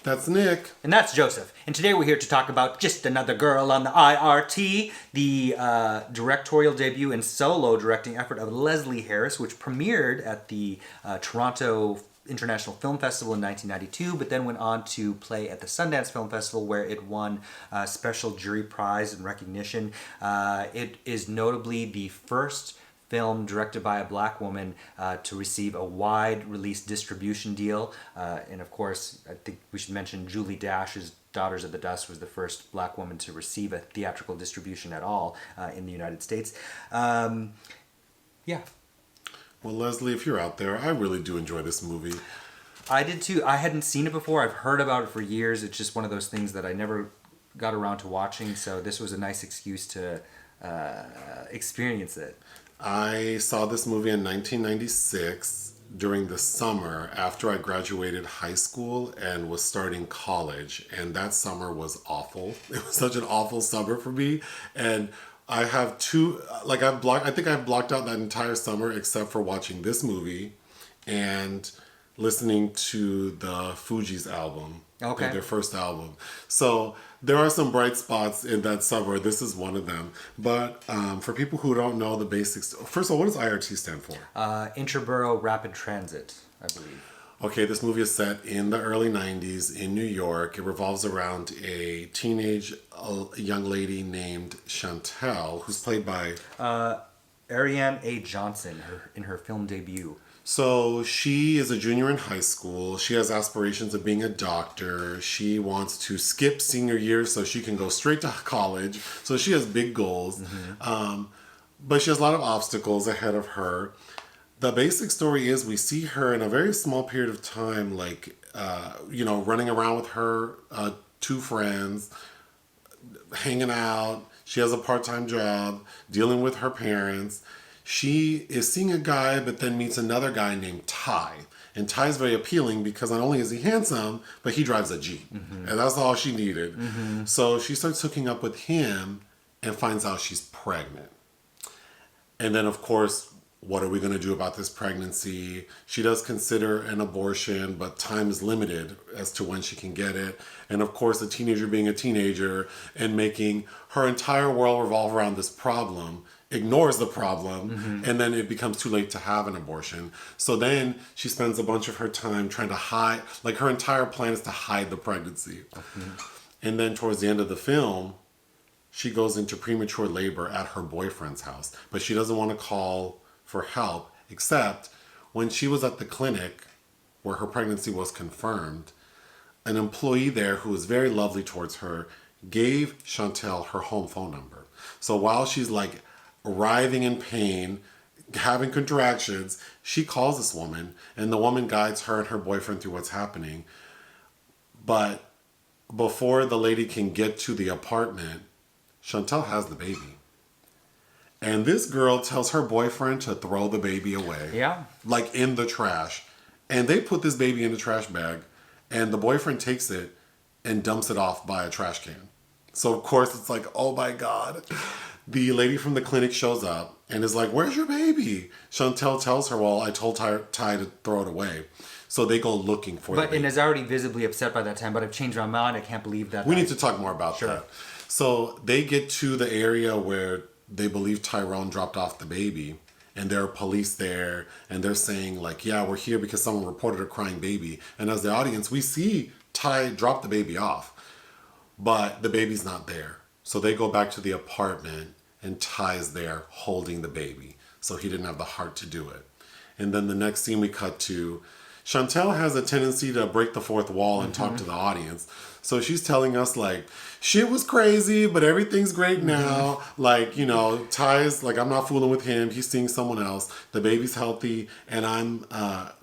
That's Nick. And that's Joseph. And today we're here to talk about Just Another Girl on the I.R.T, the directorial debut and solo directing effort of Leslie Harris, which premiered at the Toronto International Film Festival in 1992, but then went on to play at the Sundance Film Festival, where it won a special jury prize and recognition. It is notably the first film directed by a black woman to receive a wide release distribution deal. And of course, I think we should mention Julie Dash's Daughters of the Dust was the first black woman to receive a theatrical distribution at all in the United States. Yeah. Well, Leslie, if you're out there, I really do enjoy this movie. I did too. I hadn't seen it before. I've heard about it for years. It's just one of those things that I never got around to watching. So this was a nice excuse to experience it. I saw this movie in 1996 during the summer after I graduated high school and was starting college. And that summer was awful. It was such an awful summer for me. And I have I think I've blocked out that entire summer except for watching this movie and listening to the Fugees album. Okay. Their first album. So there are some bright spots in that summer. This is one of them. But for people who don't know the basics, first of all, what does I.R.T stand for? Interborough Rapid Transit, I believe. Okay, this movie is set in the early 90s in New York. It revolves around a teenage young lady named Chantel, who's played by Ariyan A. Johnson in her film debut. So she is a junior in high school. She has aspirations of being a doctor. She wants to skip senior year so she can go straight to college. So she has big goals. Mm-hmm. But she has a lot of obstacles ahead of her. The basic story is we see her in a very small period of time, running around with her two friends, hanging out. She has a part-time job, dealing with her parents. She is seeing a guy, but then meets another guy named Ty. And Ty is very appealing because not only is he handsome, but he drives a Jeep. Mm-hmm. And that's all she needed. Mm-hmm. So she starts hooking up with him and finds out she's pregnant. And then, of course, what are we going to do about this pregnancy? She does consider an abortion, but time is limited as to when she can get it. And of course, a teenager being a teenager and making her entire world revolve around this problem ignores the problem, mm-hmm. and then it becomes too late to have an abortion. So then she spends a bunch of her time trying to hide, her entire plan is to hide the pregnancy. Mm-hmm. And then towards the end of the film, she goes into premature labor at her boyfriend's house, but she doesn't want to call for help, except when she was at the clinic where her pregnancy was confirmed, an employee there who was very lovely towards her gave Chantel her home phone number. So while she's writhing in pain, having contractions, she calls this woman, and the woman guides her and her boyfriend through what's happening. But before the lady can get to the apartment, Chantel has the baby. And this girl tells her boyfriend to throw the baby away. Yeah. In the trash. And they put this baby in a trash bag, and the boyfriend takes it and dumps it off by a trash can. So, of course, it's oh my God. The lady from the clinic shows up and is like, "Where's your baby?" Chantel tells her, "Well, I told Ty to throw it away." So they go looking for the baby. And is already visibly upset by that time, but I've changed my mind. I can't believe that. We need to talk more about that. So they get to the area where they believe Tyrone dropped off the baby, and there are police there, and they're saying yeah, we're here because someone reported a crying baby. And as the audience, we see Ty drop the baby off, but the baby's not there. So they go back to the apartment, and Ty's there holding the baby. So he didn't have the heart to do it. And then the next scene we cut to, Chantel has a tendency to break the fourth wall and talk to the audience. So she's telling us shit was crazy, but everything's great now. Ty's I'm not fooling with him. He's seeing someone else. The baby's healthy, and I'm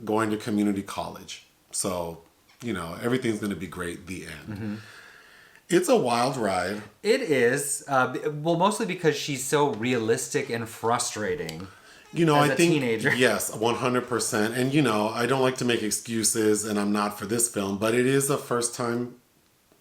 going to community college. So, everything's going to be great. The end. Mm-hmm. It's a wild ride. It is. Mostly because she's so realistic and frustrating. I think, teenager. Yes, 100%. And, I don't like to make excuses, and I'm not for this film, but it is a first-time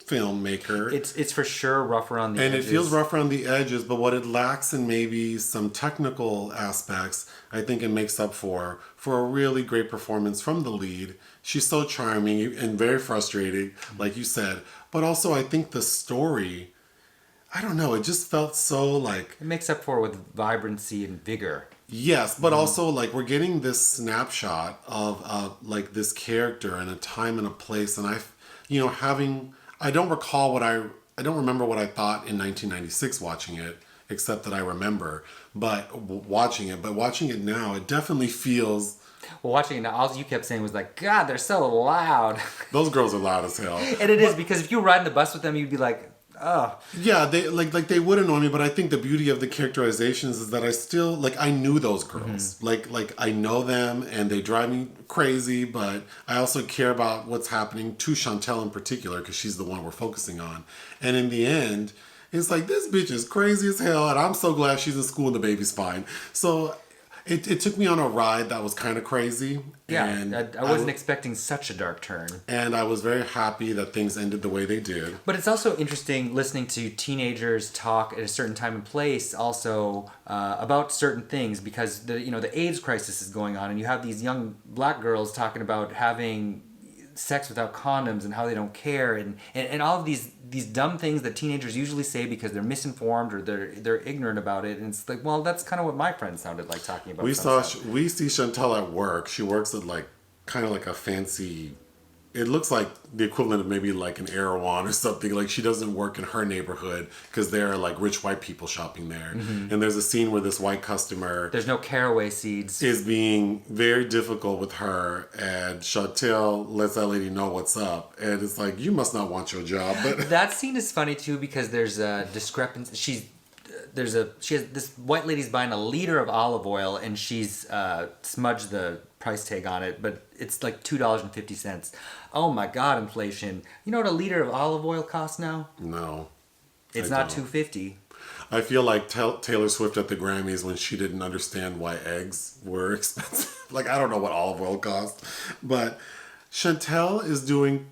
filmmaker. It's for sure rough around the edges. And it feels rough around the edges, but what it lacks in maybe some technical aspects, I think it makes up for a really great performance from the lead. She's so charming and very frustrating, like you said. But also, I think the story, I don't know, it just felt so like... It makes up for it with vibrancy and vigor. Yes, but also like we're getting this snapshot of like this character in a time and a place, and I don't remember what I thought in 1996 watching it, except that I remember, watching it now, it definitely feels... Well, watching it now, all you kept saying was like, God, they're so loud. Those girls are loud as hell. And it is, because if you ride in the bus with them, you'd be like, oh. Yeah, they they would annoy me, but I think the beauty of the characterizations is that I still, like, I knew those girls. Mm-hmm. Like I know them, and they drive me crazy, but I also care about what's happening to Chantel in particular, because she's the one we're focusing on. And in the end, it's like, this bitch is crazy as hell, and I'm so glad she's in school and the baby's fine. So... It took me on a ride that was kind of crazy. Yeah, and I wasn't expecting such a dark turn. And I was very happy that things ended the way they did. But it's also interesting listening to teenagers talk at a certain time and place also about certain things, because the AIDS crisis is going on, and you have these young black girls talking about having sex without condoms and how they don't care, and all of these dumb things that teenagers usually say because they're misinformed or they're ignorant about it. And it's like, well, that's kind of what my friend sounded like talking about. We see Chantel at work. She works at like kind of like a fancy... It looks like the equivalent of maybe like an Ariyan or something. Like, she doesn't work in her neighborhood because there are like rich white people shopping there. Mm-hmm. And there's a scene where this white customer... There's no caraway seeds. ...is being very difficult with her, and Chantel lets that lady know what's up. And it's like, you must not want your job. But that scene is funny too, because there's a discrepancy. She has this white lady's buying a liter of olive oil, and she's smudged the price tag on it, but it's like $2.50. Oh my God, inflation! You know what a liter of olive oil costs now? No, it's not $2.50. I feel like Taylor Swift at the Grammys when she didn't understand why eggs were expensive. Like, I don't know what olive oil costs, but Chantel is doing.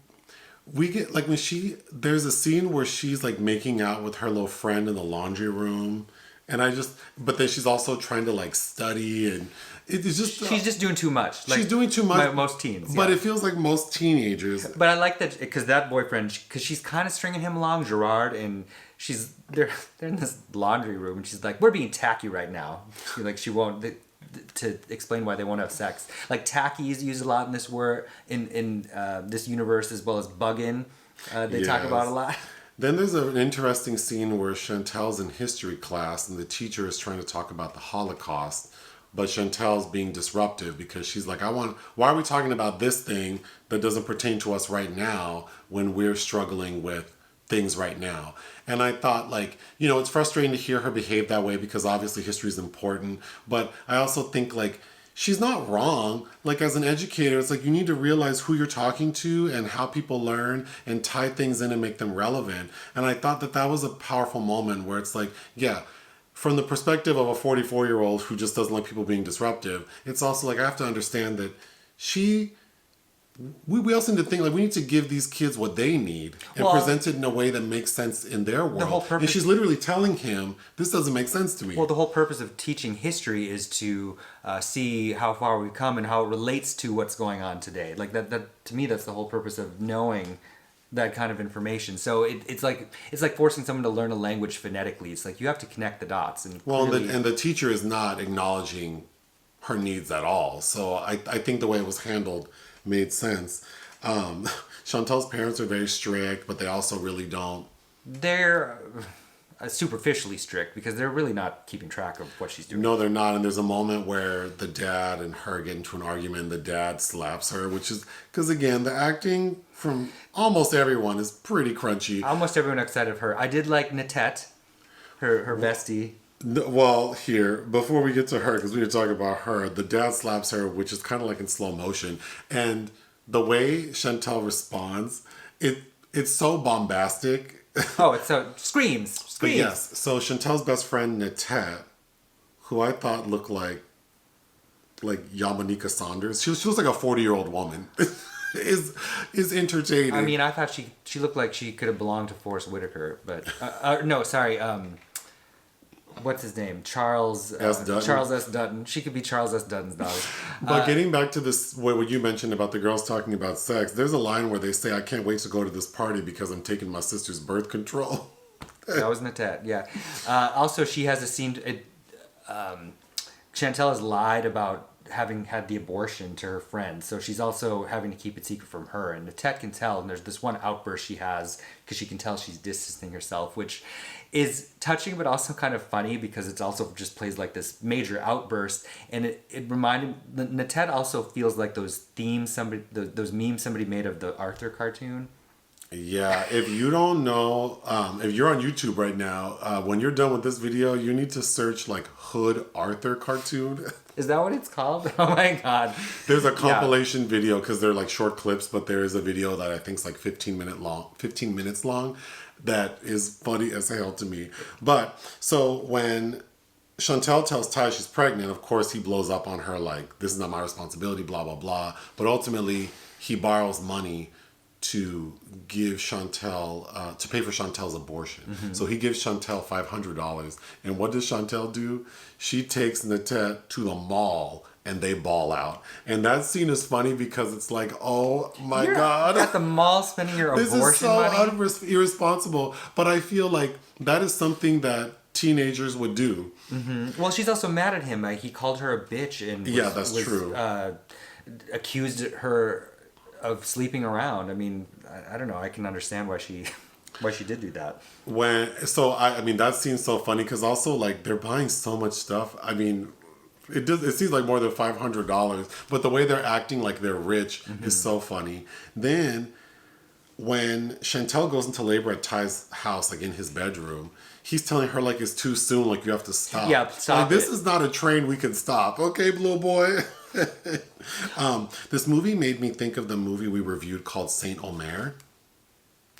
We get like there's a scene where she's like making out with her little friend in the laundry room, and but then she's also trying to like study, and it's just... She's just doing too much. Like, she's doing too much. Like most teens. But yeah. it feels like most teenagers. But I like that, because that boyfriend, because she's kind of stringing him along, Gerard, and they're in this laundry room, and she's like, we're being tacky right now. She won't... to explain why they won't have sex. Like, tacky is used a lot in this word, in this universe, as well as bugging. They talk about a lot. Then there's an interesting scene where Chantel's in history class, and the teacher is trying to talk about the Holocaust, but Chantel's being disruptive because she's like, why are we talking about this thing that doesn't pertain to us right now when we're struggling with things right now? And I thought, like, it's frustrating to hear her behave that way, because obviously history is important, but I also think, like, she's not wrong. Like, as an educator, it's like, you need to realize who you're talking to and how people learn, and tie things in and make them relevant. And I thought that was a powerful moment where it's like, yeah, from the perspective of a 44-year-old who just doesn't like people being disruptive, it's also like, I have to understand that we also need to think, like, we need to give these kids what they need and present it in a way that makes sense in their world. The whole purpose, and she's literally telling him, this doesn't make sense to me. Well, the whole purpose of teaching history is to see how far we've come and how it relates to what's going on today. Like, that to me, that's the whole purpose of knowing that kind of information. So it's like forcing someone to learn a language phonetically. It's like, you have to connect the dots. And the teacher is not acknowledging her needs at all. So I think the way it was handled made sense. Chantel's parents are very strict, but they also really don't. They're superficially strict, because they're really not keeping track of what she's doing. No, they're not. And there's a moment where the dad and her get into an argument, and the dad slaps her, which is because, again, the acting from almost everyone is pretty crunchy. Almost everyone outside of her. I did like Natete, her bestie. Well, here, before we get to her, because we were talking about her, the dad slaps her, which is kind of like in slow motion. And the way Chantel responds, it's so bombastic. Oh, it's so... Screams. But yes, so Chantel's best friend, Natete, who I thought looked like Yamanika Saunders. She was like a 40-year-old woman. is entertaining. I mean, I thought she looked like she could have belonged to Forrest Whitaker, but no, sorry. What's his name? Charles S. Dutton. Charles S. Dutton. She could be Charles S. Dutton's daughter. But getting back to this, what you mentioned about the girls talking about sex, there's a line where they say, "I can't wait to go to this party because I'm taking my sister's birth control." That was Natete, yeah. Also, she has a scene. Chantel has lied about having had the abortion to her friend, so she's also having to keep it secret from her. And Natete can tell, and there's this one outburst she has because she can tell she's distancing herself, which is touching but also kind of funny because it's also just plays like this major outburst. And it reminded Natete also feels like those memes somebody made of the Arthur cartoon. Yeah, if you don't know, if you're on YouTube right now, when you're done with this video, you need to search like Hood Arthur cartoon. Is that what it's called? Oh my god. There's a compilation video because they're like short clips, but there is a video that I think is like 15 minutes long that is funny as hell to me. But so when Chantel tells Ty she's pregnant, of course he blows up on her like, this is not my responsibility, blah, blah, blah. But ultimately he borrows money to give Chantel, to pay for Chantel's abortion. Mm-hmm. So he gives Chantel $500. And what does Chantel do? She takes Natete to the mall and they ball out. And that scene is funny because it's like, oh my God. At the mall spending your abortion money. This is so money? Irresponsible. But I feel like that is something that teenagers would do. Mm-hmm. Well, she's also mad at him. He called her a bitch and that's true. Accused her of sleeping around. I mean, I don't know. I can understand why she did do that. I mean, that seems so funny because also like they're buying so much stuff. I mean, it seems like more than $500, but the way they're acting like they're rich is so funny. Then when Chantel goes into labor at Ty's house, like in his bedroom, he's telling her like it's too soon, like you have to stop. Yeah, stop. Like, this is not a train we can stop. Okay, blue boy. This movie made me think of the movie we reviewed called Saint Omer.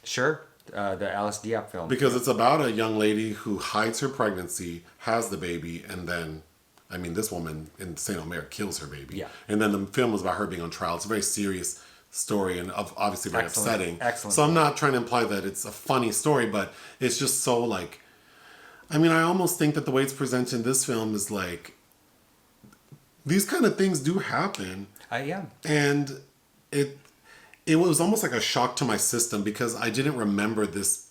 Sure, the Alice Diop film. Because it's about a young lady who hides her pregnancy, has the baby, and then, I mean, this woman in Saint Omer kills her baby. Yeah. And then the film was about her being on trial. It's a very serious story and obviously very upsetting. Excellent. So I'm not trying to imply that it's a funny story, but it's just so like, I mean, I almost think that the way it's presented in this film is like, these kind of things do happen. Yeah. And it was almost like a shock to my system because I didn't remember this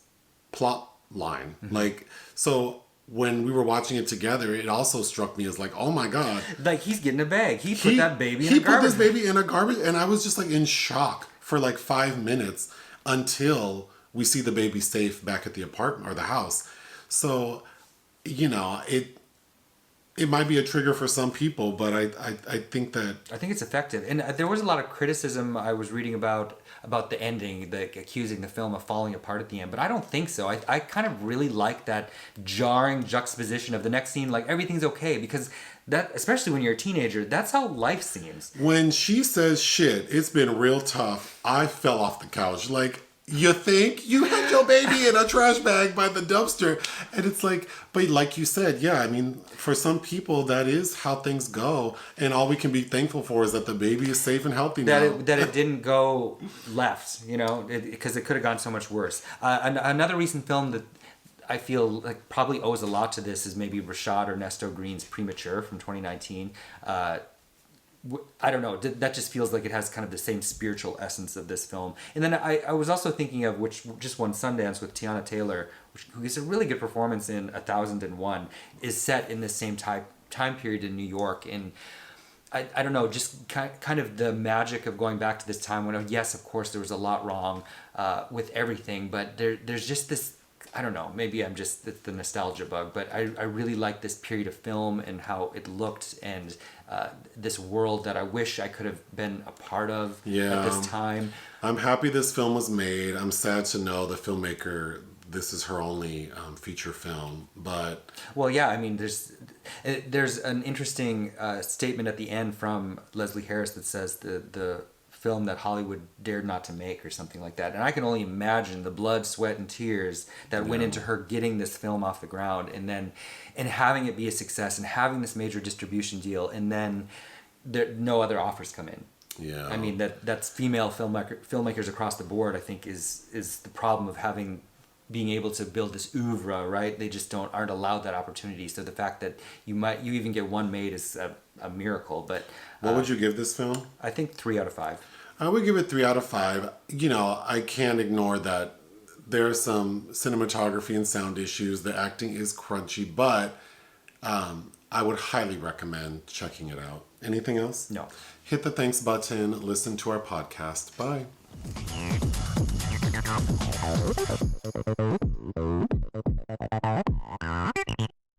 plot line. Mm-hmm. Like, so when we were watching it together, it also struck me as like, oh my God. Like he's getting a bag. He put that baby in a garbage. He put this baby in a garbage. And I was just like in shock for like 5 minutes until we see the baby safe back at the apartment or the house. So, you know, it might be a trigger for some people, but I think that... I think it's effective. And there was a lot of criticism I was reading about the ending, accusing the film of falling apart at the end. But I don't think so. I kind of really like that jarring juxtaposition of the next scene, like everything's okay. Because that, especially when you're a teenager, that's how life seems. When she says, shit, it's been real tough, I fell off the couch. Like, you think you had your baby in a trash bag by the dumpster? And it's like, but like you said, yeah, I mean, for some people, that is how things go. And all we can be thankful for is that the baby is safe and healthy now. That it didn't go left, you know, because it could have gone so much worse. Another recent film that I feel like probably owes a lot to this is maybe Rashad Ernesto Green's Premature from 2019. I don't know. That just feels like it has kind of the same spiritual essence of this film. And then I was also thinking of, which just won Sundance with Tiana Taylor, who gives a really good performance in 1001, is set in the same time period in New York. And I don't know, just kind of the magic of going back to this time when, yes, of course, there was a lot wrong with everything, but there's just this, I don't know, maybe I'm just the nostalgia bug, but I really like this period of film and how it looked and this world that I wish I could have been a part of at this time. I'm happy this film was made. I'm sad to know the filmmaker, this is her only feature film, but... Well, yeah, I mean, there's an interesting statement at the end from Leslie Harris that says the film that Hollywood dared not to make or something like that. And I can only imagine the blood, sweat, and tears that went into her getting this film off the ground and having it be a success and having this major distribution deal and then no other offers come in. Yeah. I mean, that's female filmmakers across the board, I think, is the problem of being able to build this oeuvre, right? They just aren't allowed that opportunity. So the fact that you even get one made is a miracle. But what would you give this film? I think 3 out of 5. I would give it 3 out of 5. You know, I can't ignore that there's some cinematography and sound issues. The acting is crunchy, but I would highly recommend checking it out. Anything else? No. Hit the thanks button. Listen to our podcast. Bye.